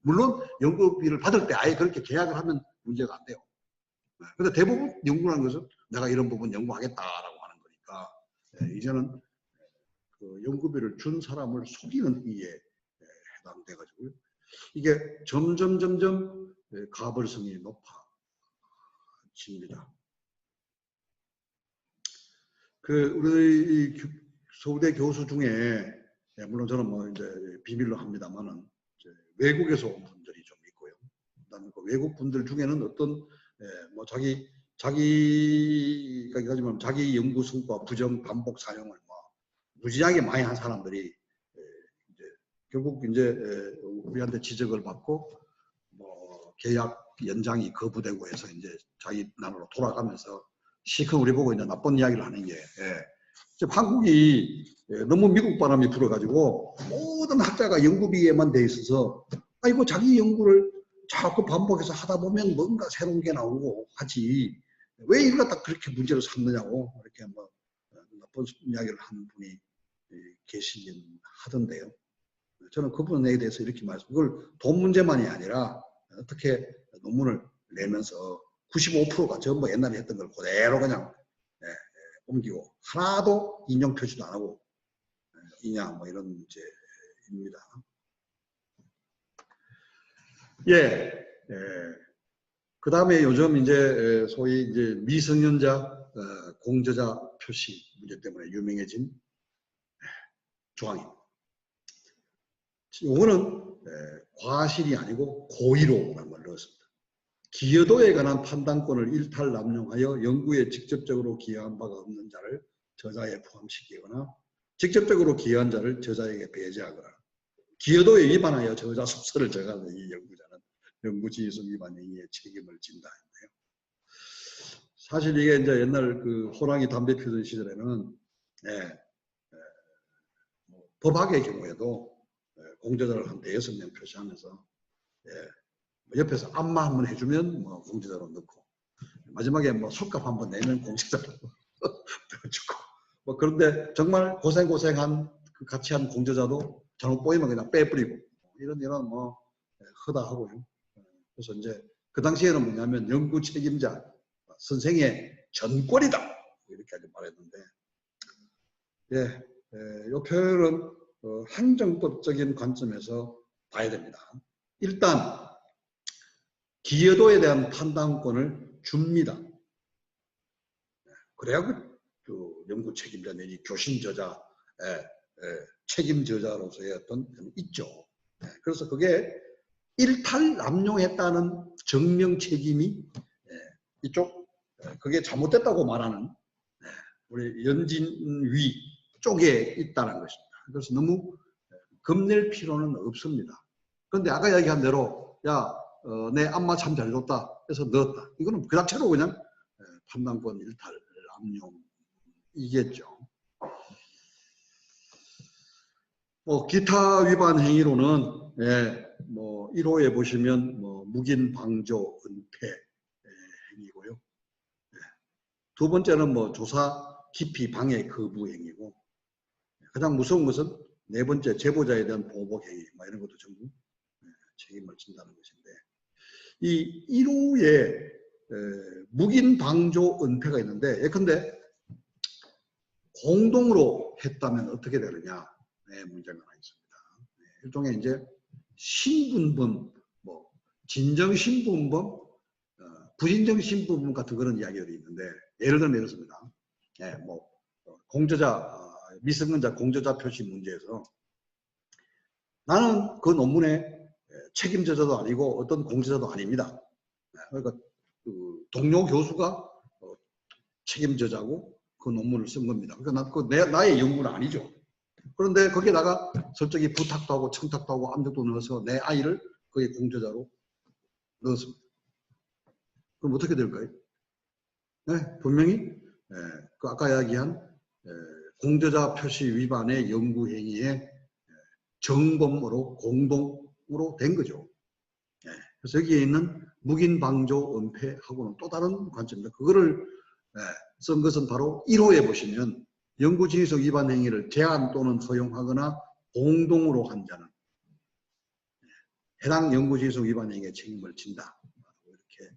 물론 연구비를 받을 때 아예 그렇게 계약을 하면 문제가 안 돼요. 근데 대부분 연구라는 것은 내가 이런 부분 연구하겠다라고 하는 거니까 이제는 그 연구비를 준 사람을 속이는 이에 해당돼가지고 이게 점점 가벌성이 높아집니다. 우리 서울대 교수 중에 물론 저는 뭐 이제 비밀로 합니다만은 외국에서 온 분들이 좀 있고요. 그다음에 그 외국 분들 중에는 어떤 뭐 자기가 하지만 자기 연구 성과 부정 반복 사용을 뭐 무지하게 많이 한 사람들이 이제 결국 이제 우리한테 지적을 받고 뭐 계약 연장이 거부되고 해서 이제 자기 나라로 돌아가면서 시커 우리 보고 이제 나쁜 이야기를 하는 게 지금 한국이 너무 미국 바람이 불어가지고 모든 학자가 연구비에만 돼 있어서 아이고 자기 연구를 자꾸 반복해서 하다 보면 뭔가 새로운 게 나오고 하지 왜 이걸 갖다 그렇게 문제로 삼느냐고 이렇게 뭐 나쁜 이야기를 하는 분이 계시긴 하던데요. 저는 그 부분에 대해서 이렇게 말씀, 그걸 돈 문제만이 아니라 어떻게 논문을 내면서 95%가 전부 옛날에 했던 걸 그대로 그냥 옮기고 하나도 인용 표시도 안 하고 이냐 뭐 이런 문제입니다. 그 다음에 요즘 이제 소위 이제 미성년자 공저자 표시 문제 때문에 유명해진 조항입니다. 이거는 과실이 아니고 고의로라는 걸 넣었습니다. 기여도에 관한 판단권을 일탈 남용하여 연구에 직접적으로 기여한 바가 없는 자를 저자에 포함시키거나 직접적으로 기여한 자를 저자에게 배제하거나 기여도에 위반하여 저자 속설을 정하는 이 연구자는 연구지휘성 위반 행위의 책임을 진다 했는데요. 사실 이게 이제 옛날 그 호랑이 담배 피우던 시절에는 법학의 경우에도 공저자를 한 4~6명 표시하면서 옆에서 안마 한번 해주면 뭐 공저자로 넣고 마지막에 뭐 술값 한번 내면 공저자로 넣어주고 뭐 그런데 정말 고생한 그 같이 한 공저자도 잘못 보이면 그냥 빼버리고 이런 뭐 허다하고요. 그래서 이제 그 당시에는 뭐냐면 연구 책임자 선생의 전권이다 이렇게 말했는데 이 표현은 행정법적인 관점에서 봐야 됩니다. 일단 기여도에 대한 판단권을 줍니다. 그래야 그 연구 책임자 내지 교신 저자 책임 저자로서의 어떤 있죠. 그래서 그게 일탈 남용했다는 증명 책임이 이쪽 그게 잘못됐다고 말하는 우리 연진위 쪽에 있다는 것입니다. 그래서 너무 겁낼 필요는 없습니다. 그런데 아까 이야기한 대로 내 안마 참 잘해줬다 해서 넣었다. 이거는 그 자체로 그냥 판단권 일탈 남용이겠죠. 뭐 기타 위반 행위로는 뭐 1호에 보시면 뭐 묵인 방조 은폐 행위고요. 두 번째는 뭐 조사 기피 방해 거부 행위고 가장 무서운 것은 네 번째 제보자에 대한 보복 행위 뭐 이런 것도 전부 책임을 진다는 것인데 이 1호에 묵인 방조 은폐가 있는데 예컨대 공동으로 했다면 어떻게 되느냐 문제가 하나 있습니다. 일종의 이제 신분범, 뭐 진정 신분범, 부진정 신분범 같은 그런 이야기들이 있는데 예를 들면 이렇습니다. 뭐 공저자 미성년자 공저자 표시 문제에서 나는 그 논문의 책임저자도 아니고 어떤 공저자도 아닙니다. 그러니까 그 동료 교수가 책임저자고 그 논문을 쓴 겁니다. 그러니까 나의 연구는 아니죠. 그런데 거기에다가 설정이 부탁도 하고 청탁도 하고 압력도 넣어서 내 아이를 거기에 공저자로 넣었습니다. 그럼 어떻게 될까요? 분명히 그 아까 이야기한 공저자 표시 위반의 연구 행위의 정범으로 공동으로 된 거죠. 그래서 여기에 있는 묵인 방조 은폐하고는 또 다른 관점입니다. 그거를 쓴 것은 바로 1호에 보시면 연구지휘성 위반 행위를 제한 또는 허용하거나 공동으로 한 자는 해당 연구지휘성 위반 행위의 책임을 진다. 이렇게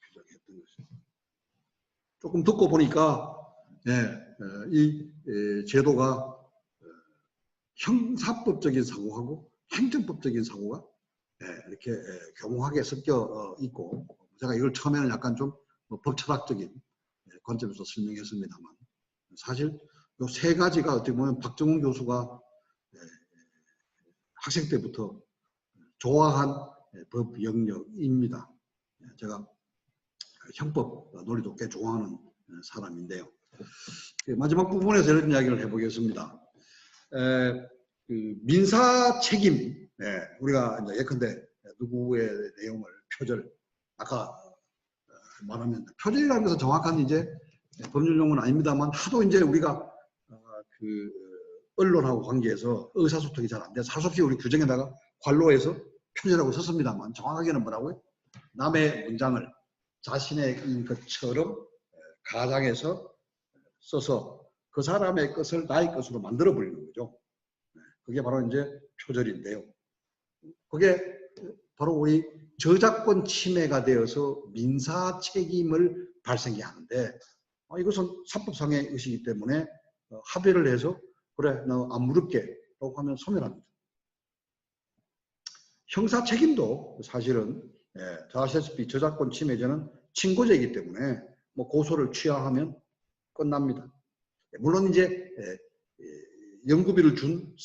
규정했던 것입니다. 조금 듣고 보니까 이 제도가 형사법적인 사고하고 행정법적인 사고가 이렇게 교묘하게 섞여 있고, 제가 이걸 처음에는 약간 좀 법철학적인 관점에서 설명했습니다만, 사실 이 세 가지가 어떻게 보면 박정훈 교수가 학생 때부터 좋아한 법 영역입니다. 제가 형법 논리도 꽤 좋아하는 사람인데요. 마지막 부분에서 이런 이야기를 해보겠습니다. 그 민사 책임, 우리가 이제 예컨대 누구의 내용을 표절, 아까 말하면 표절이라는 것은 정확한 이제 법률 용어는 아닙니다만, 하도 이제 우리가 그 언론하고 관계에서 의사소통이 잘 안 돼서 할 수 없이 우리 규정에다가 관로에서 표절하고 썼습니다만, 정확하게는 뭐라고요? 남의 문장을 자신의 것처럼 가장해서 써서 그 사람의 것을 나의 것으로 만들어 버리는 거죠. 그게 바로 이제 표절인데요. 그게 바로 우리 저작권 침해가 되어서 민사 책임을 발생케 하는데, 이것은 사법상의 의식이기 때문에 합의를 해서 그래 너 안 물을게 라고 하면 소멸합니다. 형사 책임도 사실은 잘 아시다시피 저작권 침해죄는 친고죄이기 때문에 뭐 고소를 취하하면 끝납니다. 물론 이제 연구비를 준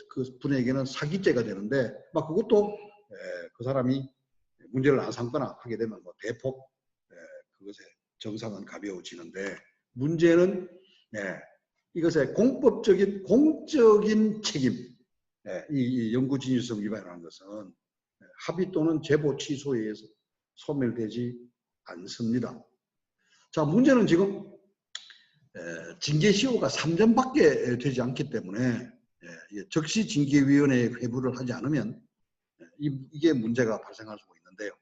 그 분에게는 사기죄가 되는데, 막 그것도 그 사람이 문제를 안 삼거나 하게 되면 뭐 대폭 그것의 정상은 가벼워지는데, 문제는 이것의 공적인 책임, 이 연구진실성 위반이라는 것은 합의 또는 제보 취소에 의해서 소멸되지 않습니다. 자, 문제는 지금 징계시효가 3년밖에 되지 않기 때문에 적시 징계위원회에 회부를 하지 않으면 이게 문제가 발생할 수가 있는데요.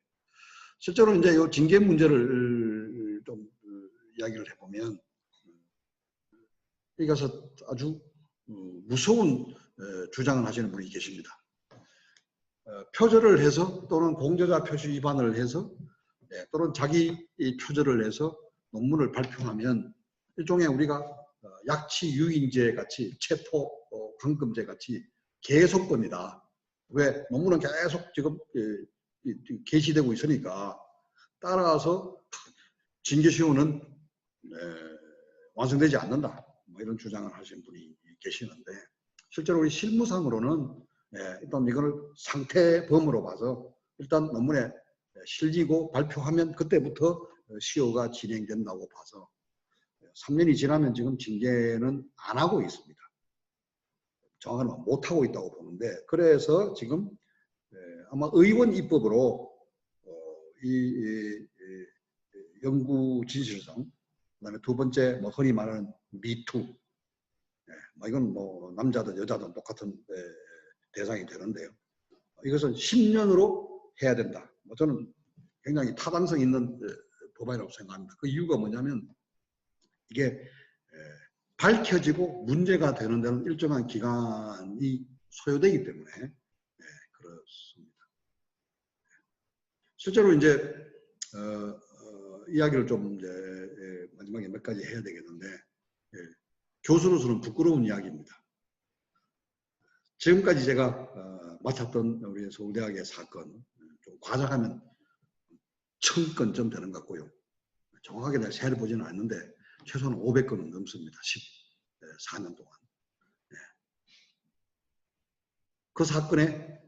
실제로 이제 이 징계 문제를 좀 이야기를 해보면, 이것은 아주 무서운 주장을 하시는 분이 계십니다. 표절을 해서 또는 공저자 표시 위반을 해서 또는 자기 표절을 해서 논문을 발표하면 일종의 우리가 약치 유인죄 같이 체포 감금죄 같이 계속범이다. 왜? 논문은 계속 지금 게시되고 있으니까, 따라서 징계시효는 완성되지 않는다. 뭐 이런 주장을 하시는 분이 계시는데, 실제로 우리 실무상으로는 일단 이거를 상태범으로 봐서 일단 논문에 실리고 발표하면 그때부터 시효가 진행된다고 봐서 3년이 지나면 지금 징계는 안 하고 있습니다. 정확하게 못 하고 있다고 보는데, 그래서 지금 아마 의원 입법으로 이 연구 진실성, 그다음에 두 번째 뭐 흔히 말하는 미투, 이건 뭐 남자든 여자든 똑같은 대상이 되는데요. 이것은 10년으로 해야 된다. 저는 굉장히 타당성 있는 법안이라고 생각합니다. 그 이유가 뭐냐면, 이게 밝혀지고 문제가 되는 데는 일정한 기간이 소요되기 때문에 그렇습니다. 실제로 이제 이야기를 좀 이제 마지막에 몇 가지 해야 되겠는데, 교수로서는 부끄러운 이야기입니다. 지금까지 제가 맡았던 우리 서울대학의 사건, 좀 과장하면 1000건쯤 되는 것 같고요. 정확하게 내가 세를 보지는 않는데 최소한 500건은 넘습니다. 14년 동안. 그 사건의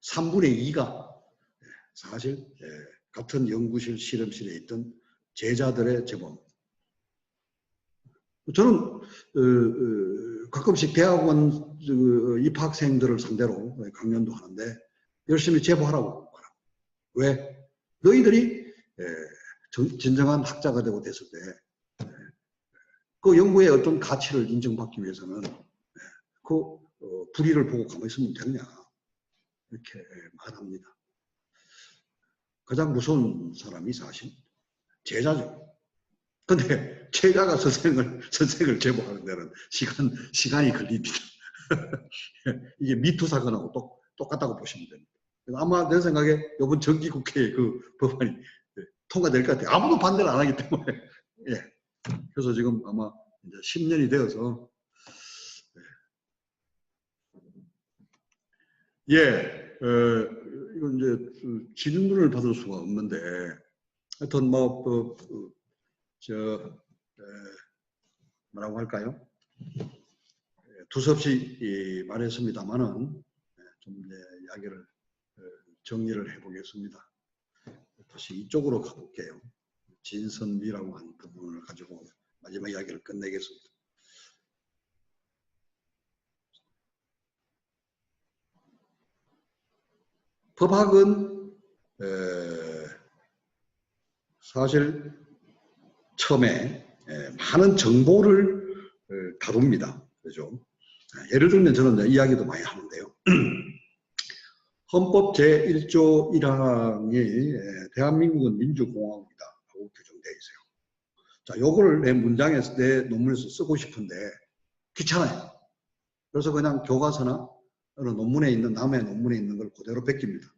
3분의 2가 사실 같은 연구실 실험실에 있던 제자들의 제보. 저는 가끔씩 대학원 입학생들을 상대로 강연도 하는데 열심히 제보하라고 말합니다. 왜? 너희들이 진정한 학자가 되고 됐을 때 그 연구의 어떤 가치를 인정받기 위해서는 그 불의를 보고 가만히 있으면 되느냐 이렇게 말합니다. 가장 무서운 사람이 사실 제자죠. 근데 제자가 선생을 제보하는 데는 시간이 걸립니다. 이게 미투 사건하고 똑같다고 보시면 됩니다. 아마 내 생각에 이번 정기국회의 그 법안이 통과될 것 같아요. 아무도 반대를 안 하기 때문에. 예. 그래서 지금 아마 이제 10년이 되어서 이건 이제 질문을 받을 수가 없는데 하여튼 뭐라고 할까요? 두서없이 말했습니다만은 좀 이야기를 정리를 해보겠습니다. 다시 이쪽으로 가볼게요. 진선미라고 하는 부분을 가지고 마지막 이야기를 끝내겠습니다. 법학은 사실 처음에 많은 정보를 다룹니다. 그죠? 예를 들면 저는 이야기도 많이 하는데요. 헌법 제1조 1항이 대한민국은 민주공화국이다 라고 규정되어 있어요. 자, 요거를 내 문장에서, 내 논문에서 쓰고 싶은데 귀찮아요. 그래서 그냥 교과서나 어느 논문에 있는, 남의 논문에 있는 걸 그대로 베낍니다.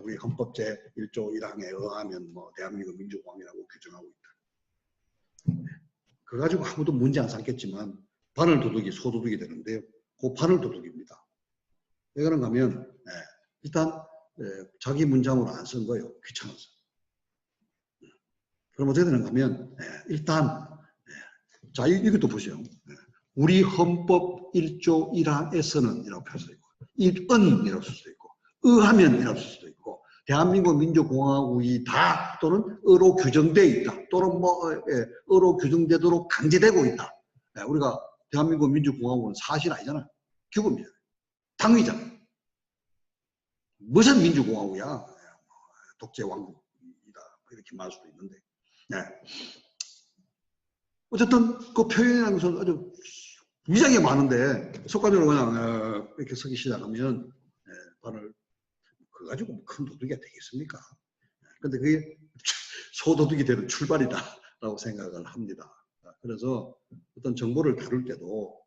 우리 헌법 제1조 1항에 의하면 뭐 대한민국 민주공화국이라고 규정하고 있다. 그거 가지고 아무도 문제 안 삼겠지만 바늘 도둑이 소도둑이 되는데요. 그 바늘 도둑입니다. 왜 그런가 하면 일단 자기 문장으로 안 쓴 거예요. 귀찮아서. 그럼 어떻게 되는가 하면 일단 자 이것도 보세요. 우리 헌법 1조 1항에서는 이라고 표현되어 있고 일언이라고 쓸 수도 있고 의하면 이라고 쓸 수도 있고 대한민국 민주공화국이 다 또는 어로 규정되어 있다 또는 어로 규정되도록 강제되고 있다. 우리가 대한민국 민주공화국은 사실 아니잖아요. 규범이잖아요. 당위잖아요. 무슨 민주공화국이야? 독재왕국이다. 이렇게 말할 수도 있는데. 어쨌든 그 표현이라는 것은 아주 위장이 많은데 속가적으로 그냥 이렇게 쓰기 시작하면 바늘 그거 가지고 큰 도둑이 되겠습니까? 근데 그게 소도둑이 되는 출발이다라고 생각을 합니다. 그래서 어떤 정보를 다룰 때도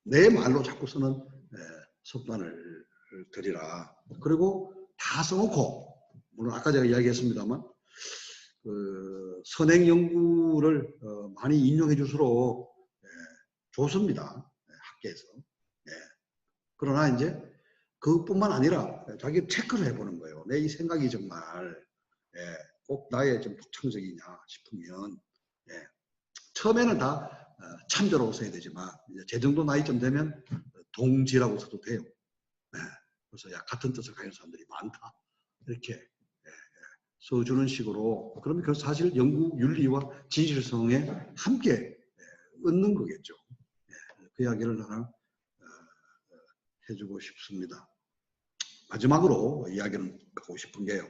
내 말로 자꾸 쓰는 습관을 들이라. 그리고 다 써놓고 물론 아까 제가 이야기했습니다만 그 선행 연구를 많이 인용해 줄수록 좋습니다. 학계에서. 그러나 이제 그뿐만 아니라 자기 체크를 해보는 거예요. 내 이 생각이 정말 꼭 나의 좀 독창적이냐 싶으면 처음에는 다 참조라고 써야 되지만 이제 제 정도 나이쯤 되면 동지라고 써도 돼요. 그래서 야 같은 뜻을 가진 사람들이 많다 이렇게 써주는 식으로 그러면 그 사실 연구 윤리와 진실성에 함께 얻는 거겠죠. 그 이야기를 하나 해주고 싶습니다. 마지막으로 이야기를 하고 싶은 게요.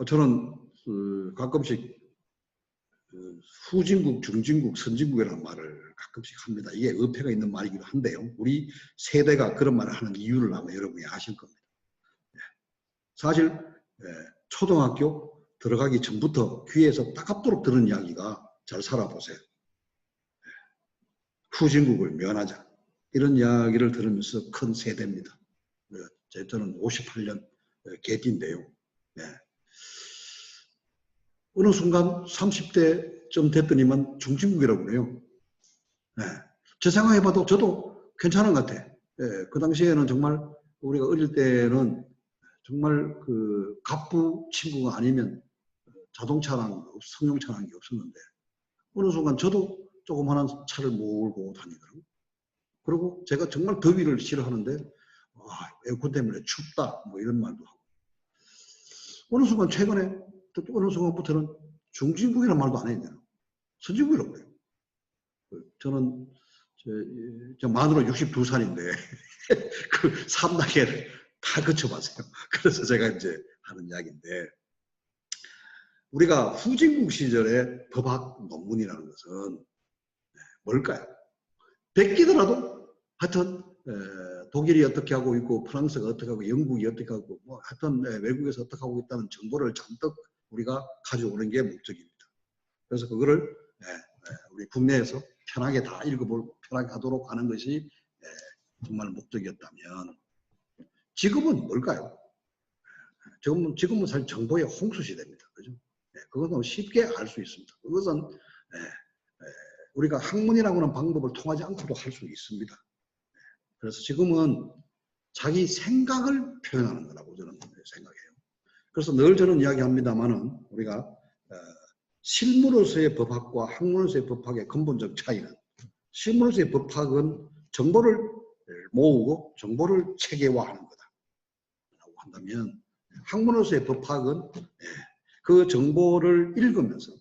저는 가끔씩 후진국, 중진국, 선진국이라는 말을 가끔씩 합니다. 이게 어폐가 있는 말이기도 한데요. 우리 세대가 그런 말을 하는 이유를 아마 여러분이 아실 겁니다. 사실 초등학교 들어가기 전부터 귀에서 따갑도록 들은 이야기가 잘 살아보세요. 후진국을 면하자. 이런 이야기를 들으면서 큰 세대입니다. 저는 58년 개띠인데요. 어느 순간 30대쯤 됐더니만 중진국이라고 그래요. 제 생각해봐도 저도 괜찮은 것 같아. 그 당시에는 정말 우리가 어릴 때는 정말 그 갑부 친구가 아니면 자동차랑 승용차라는 게 없었는데 어느 순간 저도 조그마한 차를 몰고 다니더라고요. 그리고 제가 정말 더위를 싫어하는데 에어컨 때문에 춥다 뭐 이런 말도 하고 어느 순간 최근에 또 어느 순간부터는 중진국이라는 말도 안 했냐 선진국이라고 그래요. 저는 저 만으로 62살인데 그 3단계를 다 거쳐봤어요. 그래서 제가 이제 하는 이야기인데 우리가 후진국 시절의 법학 논문이라는 것은 뭘까요? 베끼더라도 하여튼 독일이 어떻게 하고 있고 프랑스가 어떻게 하고 영국이 어떻게 하고 뭐 하여튼 외국에서 어떻게 하고 있다는 정보를 잔뜩 우리가 가져오는 게 목적입니다. 그래서 그거를 우리 국내에서 편하게 다 편하게 하도록 하는 것이 정말 목적이었다면 지금은 뭘까요? 지금은 사실 정보의 홍수 시대입니다. 그죠? 그것은 쉽게 알 수 있습니다. 그것은 우리가 학문이라고 하는 방법을 통하지 않고도 할 수 있습니다. 그래서 지금은 자기 생각을 표현하는 거라고 저는 생각해요. 그래서 늘 저는 이야기합니다만은 우리가 실무로서의 법학과 학문으로서의 법학의 근본적 차이는 실무로서의 법학은 정보를 모으고 정보를 체계화하는 거다라고 한다면 학문으로서의 법학은 그 정보를 읽으면서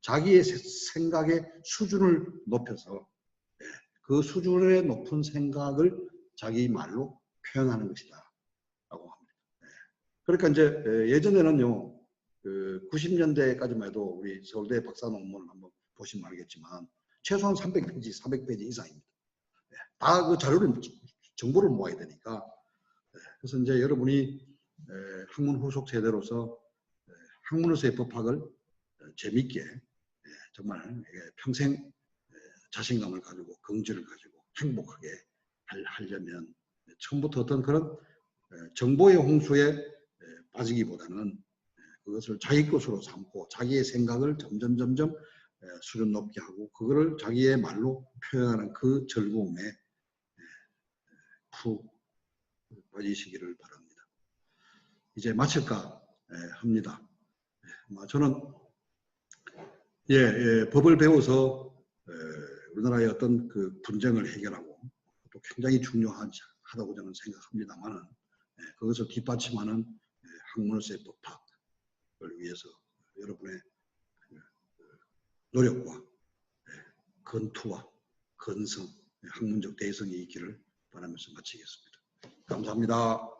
자기의 생각의 수준을 높여서 그 수준의 높은 생각을 자기 말로 표현하는 것이다 라고 합니다. 그러니까 이제 예전에는요 90년대까지만 해도 우리 서울대 박사 논문을 한번 보시면 알겠지만 최소한 300페이지, 400페이지 이상입니다. 다 그 자료를 정보를 모아야 되니까 그래서 이제 여러분이 학문 후속 세대로서 학문으로서의 법학을 재밌게 정말 평생 자신감을 가지고 긍지를 가지고 행복하게 하려면 처음부터 어떤 그런 정보의 홍수에 빠지기보다는 그것을 자기 것으로 삼고 자기의 생각을 점점 수준 높게 하고 그거를 자기의 말로 표현하는 그 즐거움에 푹 빠지시기를 바랍니다. 이제 마칠까 합니다. 저는 법을 배워서 우리나라의 어떤 그 분쟁을 해결하고 또 굉장히 중요하다고 저는 생각합니다만은 그것을 뒷받침하는 학문으로서의 법학을 위해서 여러분의 노력과 건투와 건성, 학문적 대성이 있기를 바라면서 마치겠습니다. 감사합니다.